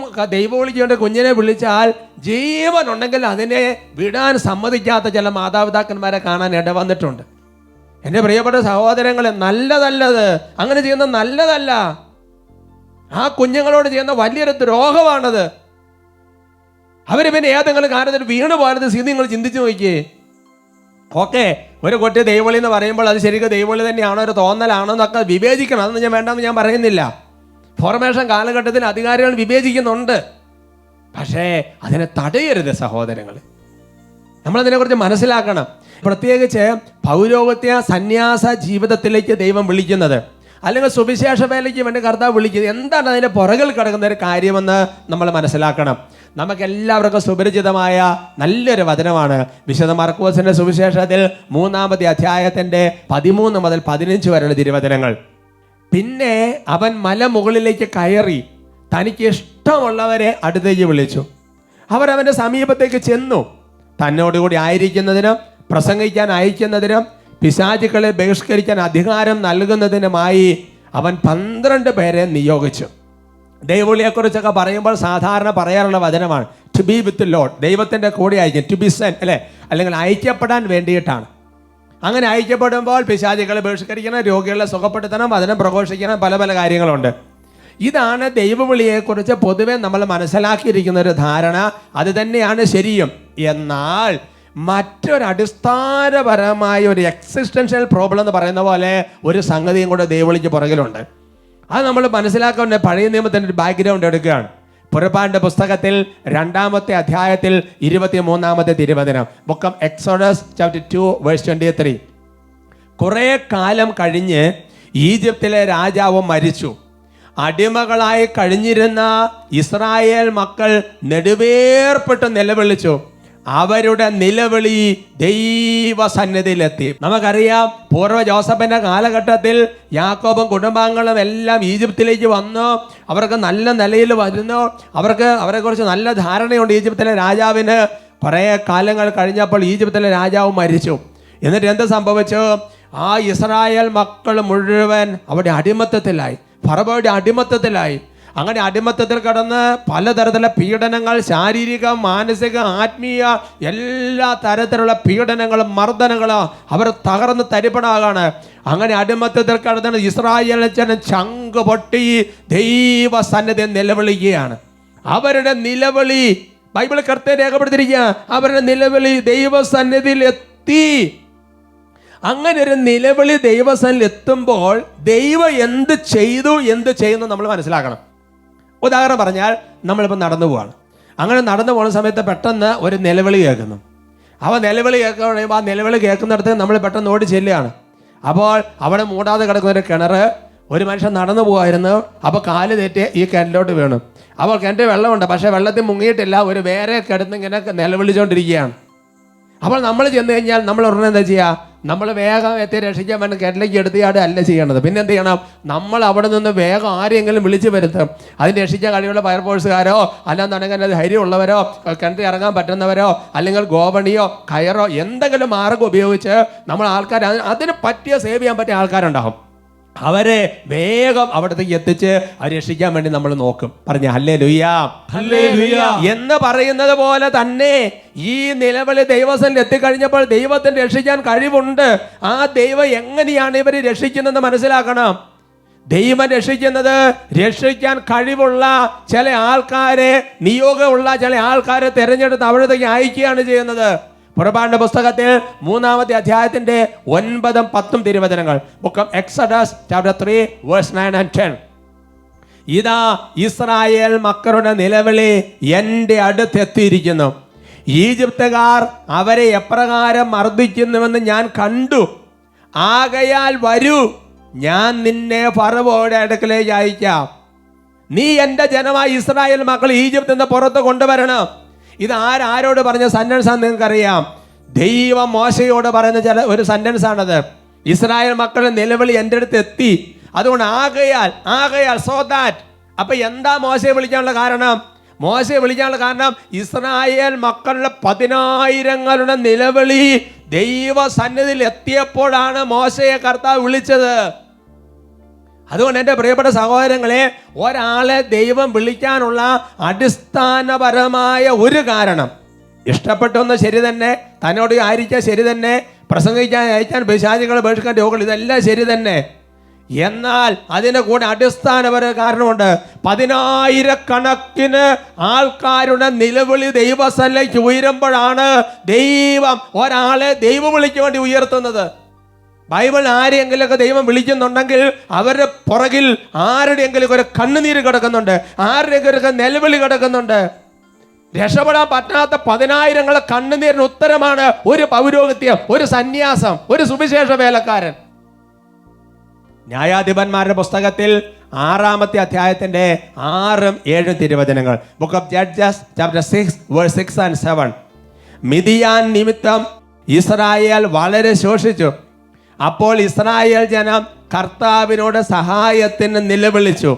Speaker 2: വിളിച്ചുകൊണ്ട് കുഞ്ഞിനെ വിളിച്ചാൽ ജീവനുണ്ടെങ്കിൽ അതിനെ വിടാൻ സമ്മതിക്കാത്ത ചില മാതാപിതാക്കന്മാരെ കാണാൻ ഇടവന്നിട്ടുണ്ട്. എൻ്റെ പ്രിയപ്പെട്ട സഹോദരങ്ങളെ, നല്ലതല്ലത്. അങ്ങനെ ചെയ്യുന്നത് നല്ലതല്ല. ആ കുഞ്ഞുങ്ങളോട് ചെയ്യുന്ന വലിയൊരു ദ്രോഹമാണത്. അവർ പിന്നെ ഏതെങ്കിലും കാര്യത്തിൽ വീണ് പോയത് നിങ്ങൾ ചിന്തിച്ചു നോക്കിയേ. ഓക്കെ, ഒരു കുട്ടി ദൈവവിളി എന്ന് പറയുമ്പോൾ അത് ശരിക്കും ദൈവവിളി തന്നെയാണോ ഒരു തോന്നലാണോ എന്നൊക്കെ വിവേചിക്കണം. അതൊന്നും ഞാൻ വേണ്ടെന്ന് ഞാൻ പറയുന്നില്ല. ഫോർമേഷൻ കാലഘട്ടത്തിൽ അധികാരികൾ വിവേചിക്കുന്നുണ്ട്. പക്ഷേ അതിനെ തടയരുത് സഹോദരങ്ങൾ. നമ്മളതിനെക്കുറിച്ച് മനസ്സിലാക്കണം. പ്രത്യേകിച്ച് പൗരോഹിത്യ സന്യാസ ജീവിതത്തിലേക്ക് ദൈവം വിളിക്കുന്നത്, അല്ലെങ്കിൽ സുവിശേഷ വേലയ്ക്ക് വേണ്ടി കർത്താവ് വിളിക്കുന്നത്, എന്താണ് അതിൻ്റെ പുറകിൽ കിടക്കുന്ന ഒരു കാര്യമെന്ന് നമ്മൾ മനസ്സിലാക്കണം. നമുക്കെല്ലാവർക്കും സുപരിചിതമായ നല്ലൊരു വചനമാണ് വിശുദ്ധ മർക്കോസിന്റെ സുവിശേഷത്തിൽ 3-ാമത്തെ അധ്യായത്തിന്റെ 13 മുതൽ 15 വരെയുള്ള തിരുവചനങ്ങൾ. പിന്നെ അവൻ മലമുകളിലേക്ക് കയറി തനിക്ക് ഇഷ്ടമുള്ളവരെ അടുത്തേക്ക് വിളിച്ചു. അവരവൻ്റെ സമീപത്തേക്ക് ചെന്നു. തന്നോടുകൂടി ആയിരിക്കുന്നതിനും പ്രസംഗിക്കാൻ അയക്കുന്നതിനും പിശാചുക്കളെ ബഹിഷ്കരിക്കാൻ അധികാരം നൽകുന്നതിനുമായി അവൻ 12 പേരെ നിയോഗിച്ചു. ദൈവവിളിയെക്കുറിച്ചൊക്കെ പറയുമ്പോൾ സാധാരണ പറയാറുള്ള വചനമാണ് ടു ബി വിത്ത് ലോഡ്. ദൈവത്തിൻ്റെ കൂടെ അയക്കും, ടു ബി സെൻറ്റ്, അല്ലേ? അല്ലെങ്കിൽ അയക്കപ്പെടാൻ വേണ്ടിയിട്ടാണ്. അങ്ങനെ അയക്കപ്പെടുമ്പോൾ പിശാചുക്കളെ ബഹിഷ്കരിക്കണം, രോഗികളെ സുഖപ്പെടുത്തണം, അതിനെ പ്രഘോഷിക്കണം, പല പല കാര്യങ്ങളുണ്ട്. ഇതാണ് ദൈവവിളിയെക്കുറിച്ച് പൊതുവെ നമ്മൾ മനസ്സിലാക്കിയിരിക്കുന്ന ഒരു ധാരണ. അത് തന്നെയാണ് ശരിയും. എന്നാൽ മറ്റൊരടിസ്ഥാനപരമായ ഒരു എക്സിസ്റ്റൻഷ്യൽ പ്രോബ്ലം എന്ന് പറയുന്ന പോലെ ഒരു സംഗതിയും കൂടെ ദൈവവിളിക്ക് പുറകിലുണ്ട്. അത് നമ്മൾ മനസ്സിലാക്കേണ്ട പഴയ നിയമത്തിൻ്റെ ഒരു ബാക്ക്ഗ്രൗണ്ട് എടുക്കുകയാണ്. പുറപ്പാടിൻ്റെ പുസ്തകത്തിൽ 2-ാമത്തെ അധ്യായത്തിൽ 23-ാമത്തെ തിരുവചനം, book of Exodus chapter 2 verse 23. കുറേ കാലം കഴിഞ്ഞ് ഈജിപ്തിലെ രാജാവ് മരിച്ചു. അടിമകളായി കഴിഞ്ഞിരുന്ന ഇസ്രായേൽ മക്കൾ നെടുവേർപ്പെട്ട് നിലവിളിച്ചു. അവരുടെ നിലവിളി ദൈവസന്നിധിയിലെത്തി. നമുക്കറിയാം, പൂർവ്വ ജോസഫിന്റെ കാലഘട്ടത്തിൽ യാക്കോബും കുടുംബാംഗങ്ങളും എല്ലാം ഈജിപ്തിലേക്ക് വന്നു. അവർക്ക് നല്ല നിലയിൽ വരുന്നു. അവരെക്കുറിച്ച് നല്ല ധാരണയുണ്ട് ഈജിപ്തിലെ രാജാവിന്. കുറേ കാലങ്ങൾ കഴിഞ്ഞപ്പോൾ ഈജിപ്തിലെ രാജാവ് മരിച്ചു. എന്നിട്ട് എന്ത് സംഭവിച്ചു? ആ ഇസ്രായേൽ മക്കൾ മുഴുവൻ അവിടെ അടിമത്തത്തിലായി, ഫറവോയുടെ അടിമത്തത്തിലായി. അങ്ങനെ അടിമത്തത്തിൽ കടന്ന് പലതരത്തിലുള്ള പീഡനങ്ങൾ, ശാരീരിക, മാനസിക, ആത്മീയ, എല്ലാ തരത്തിലുള്ള പീഡനങ്ങളും മർദ്ദനങ്ങളും അവർ തകർന്ന് തരിപ്പണാകാണ്. അങ്ങനെ അടിമത്തത്തിൽ കടന്ന് ഇസ്രായേൽ ജനം ചങ്ക് പൊട്ടി ദൈവസന്നിധി നിലവിളിക്കുകയാണ്. അവരുടെ നിലവിളി ബൈബിൾ കൃത്യം രേഖപ്പെടുത്തിയിരിക്കുക. അവരുടെ നിലവിളി ദൈവസന്നിധിയിൽ എത്തി. അങ്ങനെ ഒരു നിലവിളി ദൈവസന്നിധിയിൽ എത്തുമ്പോൾ ദൈവം എന്ത് ചെയ്യുന്നു നമ്മൾ മനസ്സിലാക്കണം. ഉദാഹരണം പറഞ്ഞാൽ, നമ്മളിപ്പോൾ നടന്നു പോവാണ്. അങ്ങനെ നടന്നു പോകുന്ന സമയത്ത് പെട്ടെന്ന് ഒരു നിലവിളി കേൾക്കുന്നു. അപ്പോൾ നിലവിളി കേൾക്കുമ്പോൾ ആ നിലവിളി കേൾക്കുന്നിടത്ത് നമ്മൾ പെട്ടെന്ന് ഓടി ചെല്ലുകയാണ്. അപ്പോൾ അവിടെ മൂടാതെ കിടക്കുന്ന ഒരു കിണർ, ഒരു മനുഷ്യൻ നടന്നു പോകുമായിരുന്നു. അപ്പോൾ കാല് തെറ്റി ഈ കിണറ്റിലോട്ട് വീണു. അപ്പോൾ കിണറ്റിൽ വെള്ളമുണ്ട്, പക്ഷേ വെള്ളത്തിൽ മുങ്ങിയിട്ടില്ല. ഒരു വേറെ കിടന്ന് ഇങ്ങനെ നിലവിളിച്ചുകൊണ്ടിരിക്കുകയാണ്. അപ്പോൾ നമ്മൾ ചെന്ന് കഴിഞ്ഞാൽ നമ്മൾ ഉടനെ എന്താ ചെയ്യുക? നമ്മൾ വേഗം എത്തി രക്ഷിക്കാൻ വേണ്ടി കിണറ്റിലേക്ക് എടുത്തിയാട് അല്ല ചെയ്യണത്. പിന്നെ എന്ത് ചെയ്യണം? നമ്മൾ അവിടെ നിന്ന് വേഗം ആരെങ്കിലും വിളിച്ചു വരുത്തും. അതിന് രക്ഷിക്കാൻ കഴിവുള്ള ഫയർഫോഴ്സുകാരോ അല്ലാന്നുണ്ടെങ്കിൽ അത് ധൈര്യമുള്ളവരോ കിണറ്റിൽ ഇറങ്ങാൻ പറ്റുന്നവരോ അല്ലെങ്കിൽ ഗോവണിയോ കയറോ എന്തെങ്കിലും മാർഗം ഉപയോഗിച്ച് നമ്മൾ ആൾക്കാർ അതിന് പറ്റിയ സേവ് ചെയ്യാൻ പറ്റിയ ആൾക്കാരുണ്ടാകും. അവരെ വേഗം അവിടത്തേക്ക് എത്തിച്ച് അവരെ രക്ഷിക്കാൻ വേണ്ടി നമ്മൾ നോക്കും. പറഞ്ഞ ഹല്ലേലൂയാ,
Speaker 3: ഹല്ലേലൂയാ
Speaker 2: എന്ന് പറയുന്നത് പോലെ തന്നെ ഈ നിലവിളി ദൈവസന്നിധിയിൽ എത്തിക്കഴിഞ്ഞപ്പോൾ ദൈവത്തിന് രക്ഷിക്കാൻ കഴിവുണ്ട്. ആ ദൈവം എങ്ങനെയാണ് ഇവരെ രക്ഷിക്കുന്നതെന്ന് മനസ്സിലാക്കണം. ദൈവം രക്ഷിക്കുന്നത് രക്ഷിക്കാൻ കഴിവുള്ള ചില ആൾക്കാരെ, നിയോഗമുള്ള ചില ആൾക്കാരെ തിരഞ്ഞെടുത്ത് അവിടത്തേക്ക് അയക്കുകയാണ് ചെയ്യുന്നത്. പുറപ്പാടിന്റെ പുസ്തകത്തിൽ 3-ാമത്തെ അധ്യായത്തിന്റെ 9-10 തിരുവചനങ്ങൾ, book of Exodus chapter 3 verse 9 and 10. ഇതാ ഇസ്രായേൽ മക്കളുടെ നിലവിളി എൻ്റെ അടുത്തെത്തിയിരിക്കുന്നു. ഈജിപ്തുകാർ അവരെ എപ്രകാരം മർദ്ദിക്കുന്നുവെന്ന് ഞാൻ കണ്ടു. ആകയാൽ വരൂ, ഞാൻ നിന്നെ ഫറവോയുടെ അടുക്കലേക്ക് അയക്കാം. നീ എൻ്റെ ജനമായ ഇസ്രായേൽ മക്കൾ ഈജിപ്തിൽ നിന്ന് പുറത്ത് കൊണ്ടുവരണം. ഇത് ആരോട് പറഞ്ഞ സെന്റൻസ് ആണെന്ന് നിങ്ങൾക്കറിയാം. ദൈവം മോശയോട് പറയുന്ന ഒരു സെന്റൻസ് ആണത്. ഇസ്രായേൽ മക്കളുടെ നിലവിളി എൻ്റെ അടുത്ത് എത്തി. അതുകൊണ്ട് ആകയാൽ സോ ദാറ്റ്. അപ്പൊ എന്താ മോശയെ വിളിക്കാനുള്ള കാരണം? മോശയെ വിളിക്കാനുള്ള കാരണം ഇസ്രായേൽ മക്കളുടെ 10,000ങ്ങളുടെ നിലവിളി ദൈവ സന്നിധിയിൽ എത്തിയപ്പോഴാണ് മോശയെ കർത്താവ് വിളിച്ചത്. അതുകൊണ്ട് എൻ്റെ പ്രിയപ്പെട്ട സഹോദരങ്ങളെ, ഒരാളെ ദൈവം വിളിക്കാനുള്ള അടിസ്ഥാനപരമായ ഒരു കാരണം, ഇഷ്ടപ്പെട്ടൊന്ന് ശരി തന്നെ, തന്നോട് ആയിരിക്കാൻ ശരി തന്നെ, പ്രസംഗിക്കാൻ അയക്കാൻ പിശാചുകൾ ബഹിഷ്കരിക്കാൻ രോഗങ്ങൾ, ഇതെല്ലാം ശരി തന്നെ. എന്നാൽ അതിന് കൂടെ അടിസ്ഥാനപരമായ കാരണമുണ്ട്. 10,000-കണക്കിന് ആൾക്കാരുടെ നിലവിളി ദൈവസന്നിധിയിലേക്ക് ഉയരുമ്പോഴാണ് ദൈവം ഒരാളെ ദൈവവിളിക്ക് വേണ്ടി ഉയർത്തുന്നത്. ബൈബിൾ ആരെയെങ്കിലുമൊക്കെ ദൈവം വിളിക്കുന്നുണ്ടെങ്കിൽ അവരുടെ പുറകിൽ ആരുടെയെങ്കിലും ഒരു കണ്ണുനീര് കിടക്കുന്നുണ്ട്, ആരുടെയെങ്കിലും നിലവിളി കിടക്കുന്നുണ്ട്. രക്ഷപ്പെടാൻ പറ്റാത്ത 10,000 കണ്ണുനീരിന് ഉത്തരമാണ് ഒരു പൗരോഹിത്യം, ഒരു സന്യാസം, ഒരു സുവിശേഷ വേലക്കാരൻ. ന്യായാധിപന്മാരുടെ പുസ്തകത്തിൽ 6-ാമത്തെ അധ്യായത്തിന്റെ 6-7 തിരുവചനങ്ങൾ. Book of Judges chapter 6 verse 6 and 7. Midian നിമിത്തം ഇസ്രായേൽ വളരെ ശോഷിച്ചു. അപ്പോൾ ഇസ്രായേൽ ജനം കർത്താവിനോട് സഹായത്തിന് നിലവിളിച്ചു.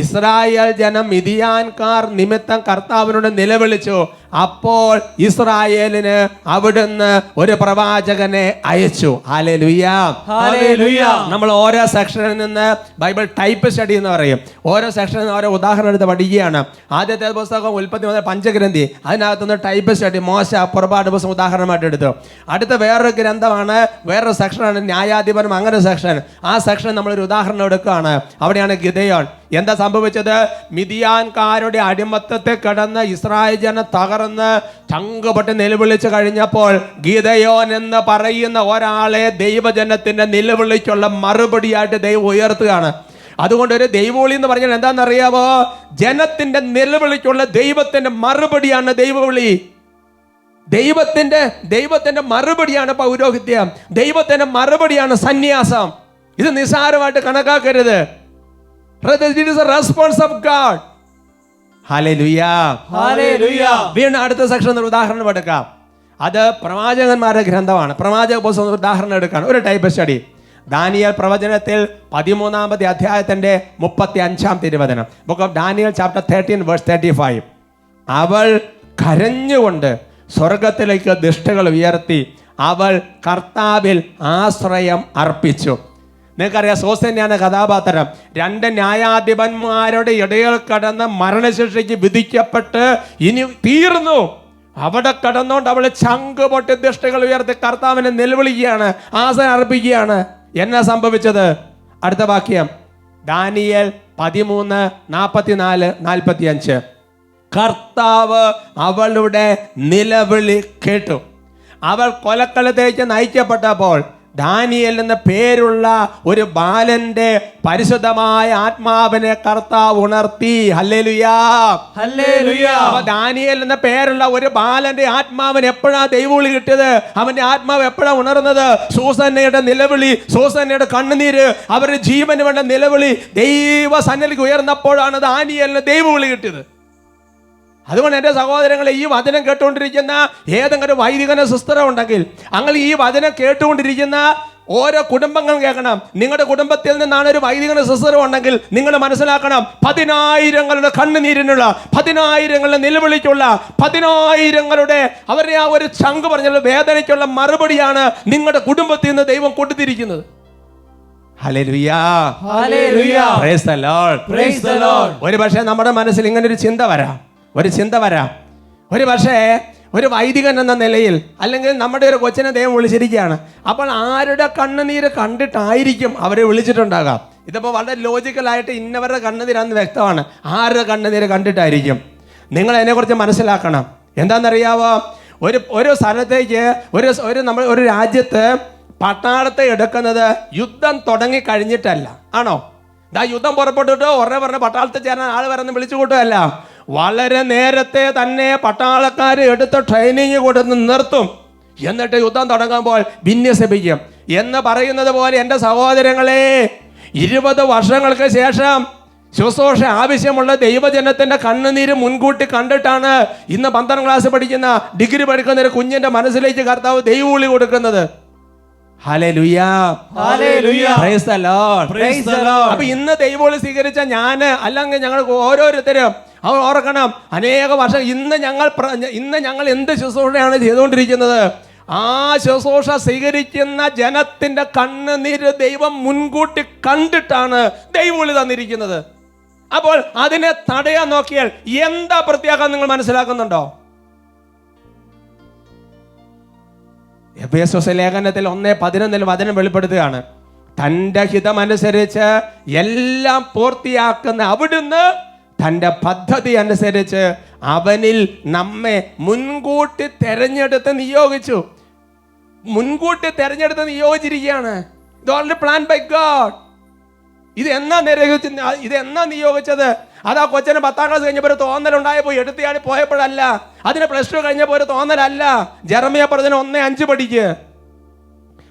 Speaker 2: ഇസ്രായേൽ ജനം മിദിയാൻകാർ നിമിത്തം കർത്താവിനോട് നിലവിളിച്ചു. അപ്പോൾ ഇസ്രായേലിന് അവിടുന്ന് ഒരു പ്രവാചകനെ അയച്ചു. Hallelujah,
Speaker 3: hallelujah.
Speaker 2: നമ്മൾ ഓരോ സെക്ഷനിൽ നിന്ന് ബൈബിൾ ടൈപ്പ് സ്റ്റഡി എന്ന് പറയും. ഓരോ സെക്ഷനിൽ നിന്ന് ഓരോ ഉദാഹരണം എടുത്ത് പഠിക്കുകയാണ്. ആദ്യത്തെ പുസ്തകം ഉൽപ്പത്തി മുതൽ പഞ്ചഗ്രന്ഥി, അതിനകത്തുനിന്ന് ടൈപ്പ് സ്റ്റഡി മോശ പുറപ്പാട് പുസ്തകം ഉദാഹരണമായിട്ട് എടുത്തു. അടുത്ത വേറൊരു ഗ്രന്ഥമാണ്, വേറൊരു സെക്ഷനാണ് ന്യായാധിപനും, അങ്ങനെ സെക്ഷൻ. ആ സെക്ഷൻ നമ്മളൊരു ഉദാഹരണം എടുക്കുകയാണ്. അവിടെയാണ് ഗിദെയോൻ. എന്താ സംഭവിച്ചത്? മിദിയാൻകാരുടെ അടിമത്തത്തെ കിടന്ന് ഇസ്രായേൽ ജനം തകർന്ന് ചങ്കുപൊട്ടി നിലവിളിച്ചു കഴിഞ്ഞപ്പോൾ ഗിദെയോൻ എന്ന് പറയുന്ന ഒരാളെ ദൈവജനത്തിന്റെ നിലവിളിക്കുള്ള മറുപടിയായിട്ട് ദൈവം ഉയർത്തുകയാണ്. അതുകൊണ്ട് ഒരു ദൈവവിളി എന്ന് പറഞ്ഞാൽ എന്താണെന്നറിയാമോ? ജനത്തിന്റെ നിലവിളിക്കുള്ള ദൈവത്തിന്റെ മറുപടിയാണ് ദൈവവിളി. ദൈവത്തിന്റെ മറുപടിയാണ് പൗരോഹിത്യം, ദൈവത്തിന്റെ മറുപടിയാണ് സന്യാസം. ഇത് നിസ്സാരമായിട്ട് കണക്കാക്കരുത്. It is a response of God. Hallelujah,
Speaker 3: hallelujah.
Speaker 2: വീണ്ടും അടുത്ത സെക്ഷൻ ഒരു ഉദാഹരണം എടുക്കാം. അത് പ്രവാചകന്മാരുടെ ഗ്രന്ഥമാണ്. പ്രവാചക പുസ്തകം ഉദാഹരണം എടുക്കാൻ ഒരു ടൈപ്പ് സ്റ്റഡി. ദാനിയേൽ പ്രവചനത്തിൽ 13-ാമത്തെ അധ്യായത്തിന്റെ 35-ാം തിരുവചനം. Book of Daniel chapter 13 verse 35. അവൾ കരഞ്ഞുകൊണ്ട് സ്വർഗത്തിലേക്ക് ദൃഷ്ടികൾ ഉയർത്തി അവൾ കർത്താവിൽ ആശ്രയം അർപ്പിച്ചു. നിങ്ങൾക്കറിയാം, സോസന്യാണ് കഥാപാത്രം. 2 ന്യായാധിപന്മാരുടെ ഇടയിൽ കടന്ന് മരണശിക്ഷയ്ക്ക് വിധിക്കപ്പെട്ട് ഇനി തീർന്നു. അവിടെ കടന്നുകൊണ്ട് അവൾ ചങ്ക് പൊട്ടി ദൃഷ്ടികൾ ഉയർത്തി കർത്താവിനെ നിലവിളിക്കുകയാണ്, ആശ്രയം അർപ്പിക്കുകയാണ്. എന്നാ സംഭവിച്ചത്? അടുത്ത വാക്യം ദാനിയേൽ 13:44-45. കർത്താവ് അവളുടെ നിലവിളി കേട്ടു. അവൾ കൊലക്കളത്തേക്ക് നയിക്കപ്പെട്ടപ്പോൾ ദാനിയേൽ എന്ന പേരുള്ള ഒരു ബാലന്റെ പരിശുദ്ധമായ ആത്മാവിനെ കർത്താവ് ഉണർത്തി. Hallelujah,
Speaker 3: hallelujah.
Speaker 2: അപ്പൊ ദാനിയേൽ എന്ന പേരുള്ള ഒരു ബാലന്റെ ആത്മാവിന് എപ്പോഴാ ദൈവവിളി കിട്ടിയത്? അവന്റെ ആത്മാവ് എപ്പോഴാ ഉണർന്നത്? സൂസന്നയുടെ നിലവിളി, സൂസന്നയുടെ കണ്ണുനീര്, അവരുടെ ജീവന് വേണ്ട നിലവിളി ദൈവ സന്നിധിക്ക് ഉയർന്നപ്പോഴാണ് ദാനിയേലിന് ദൈവവിളി കിട്ടിയത്. അതുകൊണ്ട് എൻ്റെ സഹോദരങ്ങളെ, ഈ വചനം കേട്ടുകൊണ്ടിരിക്കുന്ന ഏതെങ്കിലും വൈദികന സിസ്റ്റർ ഉണ്ടെങ്കിൽ, അങ്ങനെ ഈ വചനം കേട്ടുകൊണ്ടിരിക്കുന്ന ഓരോ കുടുംബങ്ങൾ കേൾക്കണം. നിങ്ങളുടെ കുടുംബത്തിൽ നിന്നാണ് ഒരു വൈദികന സിസ്റ്റർ ഉണ്ടെങ്കിൽ നിങ്ങൾ മനസ്സിലാക്കണം, 10,000 കണ്ണുനീരിനുള്ള, 10,000 നിലവിളിക്കുള്ള, 10,000 അവരുടെ ആ ഒരു ചങ്ക് പറഞ്ഞുള്ള വേദനയ്ക്കുള്ള മറുപടിയാണ് നിങ്ങളുടെ കുടുംബത്തിൽ നിന്ന് ദൈവം കൊടുത്തിരിക്കുന്നത്. Hallelujah,
Speaker 3: hallelujah.
Speaker 2: Praise the Lord,
Speaker 3: praise the Lord.
Speaker 2: ഒരു പക്ഷേ നമ്മുടെ മനസ്സിൽ ഇങ്ങനെ ഒരു ചിന്ത വരാം. ഒരു പക്ഷേ ഒരു വൈദികൻ എന്ന നിലയിൽ, അല്ലെങ്കിൽ നമ്മുടെ ഒരു കൊച്ചിനെ ദൈവം വിളിച്ചിരിക്കുകയാണ്. അപ്പോൾ ആരുടെ കണ്ണുനീര് കണ്ടിട്ടായിരിക്കും അവരെ വിളിച്ചിട്ടുണ്ടാകാം? ഇതിപ്പോൾ വളരെ ലോജിക്കലായിട്ട് ഇന്നവരുടെ കണ്ണുനീരാന്ന് വ്യക്തമാണ്. ആരുടെ കണ്ണുനീര് കണ്ടിട്ടായിരിക്കും? നിങ്ങൾ അതിനെക്കുറിച്ച് മനസ്സിലാക്കണം. എന്താണെന്നറിയാവോ? ഒരു സ്ഥലത്തേക്ക് നമ്മൾ ഒരു രാജ്യത്ത് പട്ടാളത്തെ എടുക്കുന്നത് യുദ്ധം തുടങ്ങി കഴിഞ്ഞിട്ടല്ല, ആണോ? യുദ്ധം പുറപ്പെട്ടിട്ട് ഉടനെ പട്ടാളത്തിൽ ചേരാൻ ആൾ വരുന്ന വിളിച്ചു കൂട്ടുകയല്ല. വളരെ നേരത്തെ തന്നെ പട്ടാളക്കാർ എടുത്ത് ട്രെയിനിങ് കൊടുത്ത് നിർത്തും. എന്നിട്ട് യുദ്ധം തുടങ്ങുമ്പോൾ വിന്യസിപ്പിക്കും എന്ന് പറയുന്നത് പോലെ എൻ്റെ സഹോദരങ്ങളെ, 20 വർഷങ്ങൾക്ക് ശേഷം ശുശ്രൂഷ ആവശ്യമുള്ള ദൈവജനത്തിന്റെ കണ്ണുനീര് മുൻകൂട്ടി കണ്ടിട്ടാണ് ഇന്ന് 12ാം ക്ലാസ് പഠിക്കുന്ന, ഡിഗ്രി പഠിക്കുന്ന ഒരു കുഞ്ഞിന്റെ മനസ്സിലേക്ക് കർത്താവ് ദൈവവിളി കൊടുക്കുന്നത്. Hallelujah,
Speaker 3: hallelujah.
Speaker 2: Praise the Lord,
Speaker 3: praise the Lord.
Speaker 2: അപ്പൊ ഇന്ന് ദൈവവിളി സ്വീകരിച്ച ഞാന്, അല്ലെങ്കിൽ ഞങ്ങൾ ഓരോരുത്തരും അവർ ഓർക്കണം, അനേക വർഷം ഇന്ന് ഞങ്ങൾ എന്ത് ശുശ്രൂഷയാണ് ചെയ്തുകൊണ്ടിരിക്കുന്നത്? ആ ശുശ്രൂഷ സ്വീകരിക്കുന്ന ജനത്തിന്റെ കണ്ണുനീര് ദൈവം മുൻകൂട്ടി കണ്ടിട്ടാണ് ദൈവവിളി തന്നിരിക്കുന്നത്. അപ്പോൾ അതിനെ തടയാൻ നോക്കിയാൽ എന്താ പ്രത്യേകം നിങ്ങൾ മനസ്സിലാക്കുന്നുണ്ടോ? എഫേസ്യ ലേഖനത്തിൽ 1:11 വചനം വെളിപ്പെടുത്തുകയാണ്. തൻ്റെ ഹിതമനുസരിച്ച് എല്ലാം പൂർത്തിയാക്കുന്ന അവിടുന്ന് തൻ്റെ പദ്ധതി അനുസരിച്ച് അവനിൽ നമ്മെ മുൻകൂട്ടി തെരഞ്ഞെടുത്ത് നിയോഗിച്ചു. മുൻകൂട്ടി തെരഞ്ഞെടുത്ത് നിയോഗിച്ചിരിക്കുകയാണ്. ഇത് ഓൾറെഡി പ്ലാൻ ബൈ ഗോഡ്. ഇത് എന്നാ നിയോഗിച്ചത്? അതാ കൊച്ചിന് 10ാം ക്ലാസ് കഴിഞ്ഞപ്പോൾ ഒരു തോന്നലുണ്ടായപ്പോൾ എടുത്തിയാടി പോയപ്പോഴല്ല, അതിന് +2 കഴിഞ്ഞപ്പോൾ ഒരു തോന്നലല്ല. ജെറമ്യ പറഞ്ഞതിന് 1:5 പഠിക്ക്.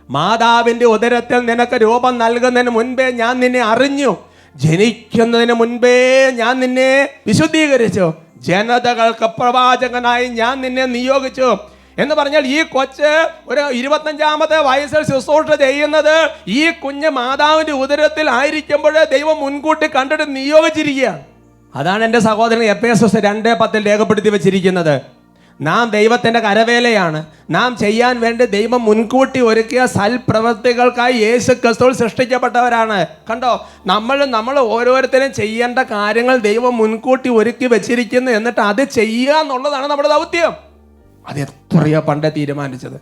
Speaker 2: മാതാവിന്റെ ഉദരത്തിൽ നിനക്ക് രൂപം നൽകുന്നതിന് മുൻപേ ഞാൻ നിന്നെ അറിഞ്ഞു, ജനിക്കുന്നതിന് മുൻപേ ഞാൻ നിന്നെ വിശുദ്ധീകരിച്ചു, ജനതകൾക്ക് പ്രവാചകനായി ഞാൻ നിന്നെ നിയോഗിച്ചു എന്ന് പറഞ്ഞാൽ ഈ കൊച്ച് ഒരു 25ാമത്തെ വയസ്സിൽ ശുശ്രൂഷ ചെയ്യുന്നത് ഈ കുഞ്ഞ് മാതാവിന്റെ ഉദരത്തിൽ ആയിരിക്കുമ്പോൾ ദൈവം മുൻകൂട്ടി കണ്ടിട്ട് നിയോഗിച്ചിരിക്കുകയാണ്. അതാണ് എൻ്റെ സഹോദരൻ എഫേസ്യ 2:10 രേഖപ്പെടുത്തി വെച്ചിരിക്കുന്നത്. നാം ദൈവത്തിൻ്റെ കരവേലയാണ്. നാം ചെയ്യാൻ വേണ്ടി ദൈവം മുൻകൂട്ടി ഒരുക്കിയ സൽപ്രവൃത്തികൾക്കായി യേശു ക്രിസ്തുവിൽ സൃഷ്ടിക്കപ്പെട്ടവരാണ്. കണ്ടോ, നമ്മൾ ഓരോരുത്തരും ചെയ്യേണ്ട കാര്യങ്ങൾ ദൈവം മുൻകൂട്ടി ഒരുക്കി വെച്ചിരിക്കുന്നു. എന്നിട്ട് അത് ചെയ്യുക എന്നുള്ളതാണ് നമ്മുടെ ദൗത്യം. അത് എത്രയോ പണ്ടേ തീരുമാനിച്ചത്.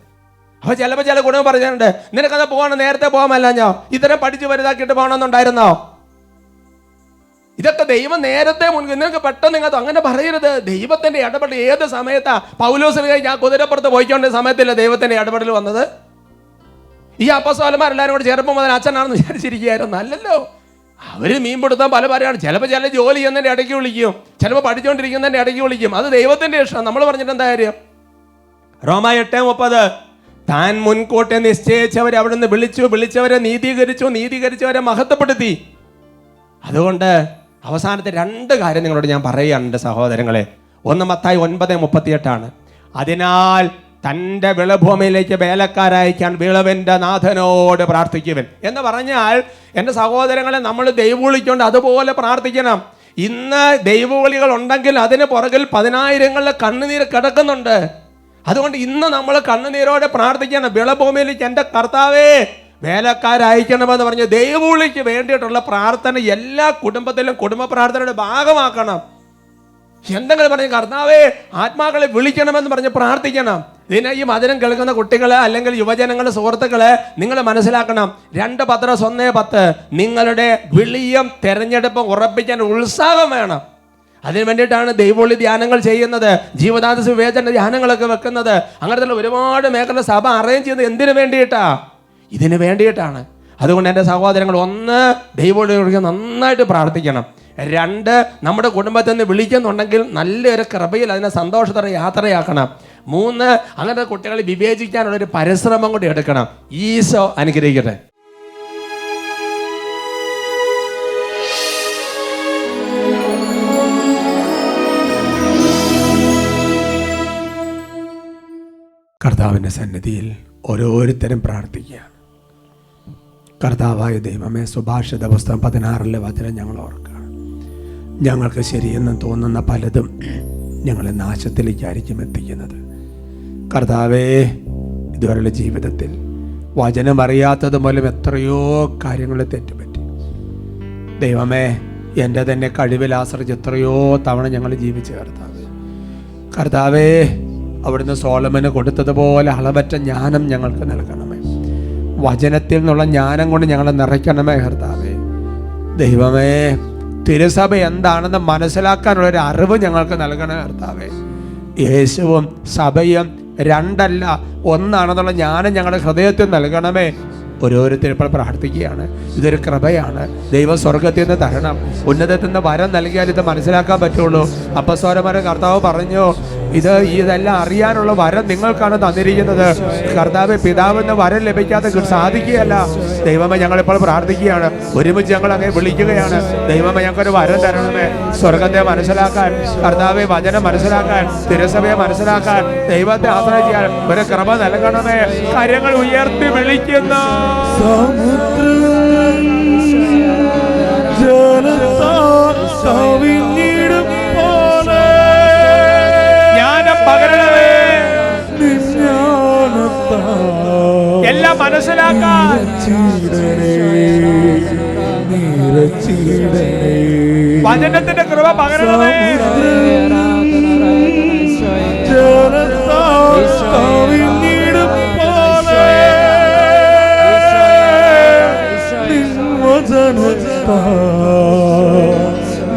Speaker 2: അപ്പോൾ ചിലപ്പോൾ ചില കുടുംബം പറഞ്ഞിട്ടുണ്ട്, നിനക്കത് പോകണം, നേരത്തെ പോകാമല്ല, ഞാൻ ഇത്തരം പഠിച്ച് വലുതാക്കിയിട്ട് പോകണമെന്നുണ്ടായിരുന്നോ? ഇതൊക്കെ ദൈവം നേരത്തെ നിങ്ങൾക്ക് പെട്ടെന്ന് നിങ്ങൾക്ക് അങ്ങനെ പറയരുത്. ദൈവത്തിന്റെ ഇടപെടൽ ഏത് സമയത്താ? പൗലോസിന് ഞാൻ കുതിരപ്പുറത്ത് പോയിക്കൊണ്ട സമയത്തില്ല ദൈവത്തിന്റെ ഇടപെടൽ വന്നത്. ഈ അപ്പസ്തോലന്മാരെല്ലാവരും കൂടെ ചെറുപ്പം മുതൽ അച്ഛനാണെന്ന് വിചാരിച്ചിരിക്കുകയായിരുന്നു. അല്ലല്ലോ. അവര് മീൻ പിടുത്താൻ പല പറയാണ്. ചിലപ്പോൾ ചില ജോലി ചെയ്യുന്നതിന്റെ ഇടയ്ക്ക് വിളിക്കും, ചിലപ്പോൾ പഠിച്ചുകൊണ്ടിരിക്കുന്നതിന്റെ ഇടയ്ക്ക് വിളിക്കും. അത് ദൈവത്തിന്റെ ഇഷ്ടം. നമ്മൾ പറഞ്ഞിട്ട് എന്താ കാര്യം? റോമ 8:30 താൻ മുൻകൂട്ടി നിശ്ചയിച്ചവരെ അവിടുന്ന് വിളിച്ചവരെ നീതീകരിച്ചവരെ മഹത്വപ്പെടുത്തി. അതുകൊണ്ട് അവസാനത്തെ 2 കാര്യം നിങ്ങളോട് ഞാൻ പറയുകയാണ് എൻ്റെ സഹോദരങ്ങളെ. 1 മത്തായി 9:38 അതിനാൽ തൻ്റെ വിളഭൂമിയിലേക്ക് വേലക്കാരയക്കാൻ വിളവിൻ്റെ നാഥനോട് പ്രാർത്ഥിക്കുവൻ എന്ന് പറഞ്ഞാൽ, എൻ്റെ സഹോദരങ്ങളെ, നമ്മൾ ദൈവവിളിക്കൊണ്ട് അതുപോലെ പ്രാർത്ഥിക്കണം. ഇന്ന് ദൈവവിളികൾ ഉണ്ടെങ്കിൽ അതിന് പുറകിൽ 10,000ങ്ങളുടെ കണ്ണുനീർ കിടക്കുന്നുണ്ട്. അതുകൊണ്ട് ഇന്ന് നമ്മൾ കണ്ണുനീരോടെ പ്രാർത്ഥിക്കണം. വിളഭൂമിയിലേക്ക് എൻ്റെ കർത്താവേ വേലക്കാരയക്കണമെന്ന് പറഞ്ഞ് ദൈവവിളിക്ക് വേണ്ടിയിട്ടുള്ള പ്രാർത്ഥന എല്ലാ കുടുംബത്തിലും കുടുംബ പ്രാർത്ഥനയുടെ ഭാഗമാക്കണം. എന്തെങ്കിലും പറഞ്ഞ് കർത്താവേ ആത്മാക്കളെ വിളിക്കണമെന്ന് പറഞ്ഞ് പ്രാർത്ഥിക്കണം. ഇതിനെ ഈ വചനം കേൾക്കുന്ന കുട്ടികളെ അല്ലെങ്കിൽ യുവജനങ്ങളുടെ സുഹൃത്തുക്കളെ നിങ്ങൾ മനസ്സിലാക്കണം. 2 പത്രോസ് 1:10 നിങ്ങളുടെ വിളിയും തെരഞ്ഞെടുപ്പും ഉറപ്പിക്കാൻ ഉത്സാഹം വേണം. അതിന് വേണ്ടിയിട്ടാണ് ദൈവവിളി ധ്യാനങ്ങൾ ചെയ്യുന്നത്, ജീവദാന വിവേചന ധ്യാനങ്ങളൊക്കെ വെക്കുന്നത്. അങ്ങനത്തെ ഒരുപാട് മേഖല സഭ അറേഞ്ച് ചെയ്യുന്നത് എന്തിനു വേണ്ടിയിട്ടാ? ഇതിന് വേണ്ടിയിട്ടാണ്. അതുകൊണ്ട് എൻ്റെ സഹോദരങ്ങൾ, 1 ദൈവവിളി നന്നായിട്ട് പ്രാർത്ഥിക്കണം. 2 നമ്മുടെ കുടുംബത്തിൽ നിന്ന് വിളിക്കുന്നുണ്ടെങ്കിൽ നല്ലൊരു കൃപയിൽ അതിനെ സന്തോഷത്തോടെ യാത്രയാക്കണം. 3 അങ്ങനത്തെ കുട്ടികളെ വിവേചിക്കാനുള്ളൊരു പരിശ്രമം കൂടി എടുക്കണം. ഈശോ അനുഗ്രഹിക്കട്ടെ. കർത്താവിൻ്റെ സന്നിധിയിൽ ഓരോരുത്തരും പ്രാർത്ഥിക്കുക. കർത്താവായ ദൈവമേ, സുഭാഷിത പുസ്തകം 16 വചനം ഞങ്ങൾ ഓർക്കുകയാണ്. ഞങ്ങൾക്ക് ശരിയെന്ന് തോന്നുന്ന പലതും ഞങ്ങളെ നാശത്തിലേക്കായിരിക്കും എത്തിക്കുന്നത്. കർത്താവേ, ഇതുവരെയുള്ള ജീവിതത്തിൽ വചനം അറിയാത്തത് മൂലം എത്രയോ കാര്യങ്ങൾ തെറ്റുപറ്റി. ദൈവമേ, എൻ്റെ തന്നെ കഴിവിൽ ആശ്രയിച്ച് എത്രയോ തവണ ഞങ്ങൾ ജീവിച്ചു. കർത്താവേ, അവിടുന്ന് സോളമന് കൊടുത്തതുപോലെ അളവറ്റ ജ്ഞാനം ഞങ്ങൾക്ക് നൽകണമേ. വചനത്തിൽ നിന്നുള്ള ജ്ഞാനം കൊണ്ട് ഞങ്ങളെ നിറയ്ക്കണമേ കർത്താവേ. ദൈവമേ, തിരുസഭ എന്താണെന്ന് മനസ്സിലാക്കാനുള്ളൊരു അറിവ് ഞങ്ങൾക്ക് നൽകണമേ കർത്താവേ. യേശുവും സഭയും 2 അല്ല 1 ആണെന്നുള്ള ജ്ഞാനം ഞങ്ങളുടെ ഹൃദയത്തിൽ നൽകണമേ. ഓരോരുത്തരും ഇപ്പോൾ പ്രാർത്ഥിക്കുകയാണ്. ഇതൊരു കൃപയാണ്. ദൈവം സ്വർഗത്തിൽ നിന്ന് തരണം. ഉന്നതത്തിൽ നിന്ന് വരം നൽകിയാൽ ഇത് മനസ്സിലാക്കാൻ പറ്റുള്ളൂ. അപ്പസ്തോലന്മാരെ കർത്താവ് പറഞ്ഞു, ഇതെല്ലാം അറിയാനുള്ള വരം നിങ്ങൾക്കാണ് തന്നിരിക്കുന്നത്. കർത്താവ് പിതാവെന്ന് വരം ലഭിക്കാതെ സാധിക്കുകയല്ല. ദൈവമേ, ഞങ്ങളിപ്പോൾ പ്രാർത്ഥിക്കുകയാണ്. ഒരുമിച്ച് ഞങ്ങൾ അങ്ങനെ വിളിക്കുകയാണ്. ദൈവമേ, ഞങ്ങൾക്കൊരു വരം തരണമേ. സ്വർഗത്തെ മനസ്സിലാക്കാൻ, കർത്താവെ വചനം മനസ്സിലാക്കാൻ, തിരുസഭയെ മനസ്സിലാക്കാൻ, ദൈവത്തെ ആശ്രയിക്കാൻ ഒരു കൃപ നൽകണമേ. കാര്യങ്ങൾ ഉയർത്തി വിളിക്കുന്ന ജ്ഞാനം പകരണമേ. എല്ലാം മനസ്സിലാക്കാൻ വചനത്തിന്റെ കൃപ പകരണമേ.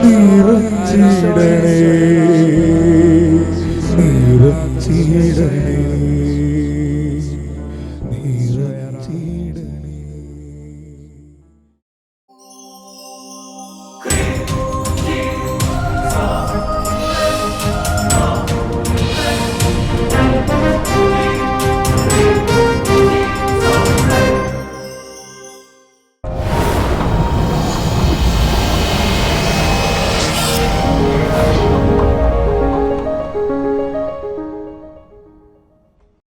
Speaker 1: നിറച്ചിടണേ നിറച്ചിടണേ നിറച്ചിടണേ.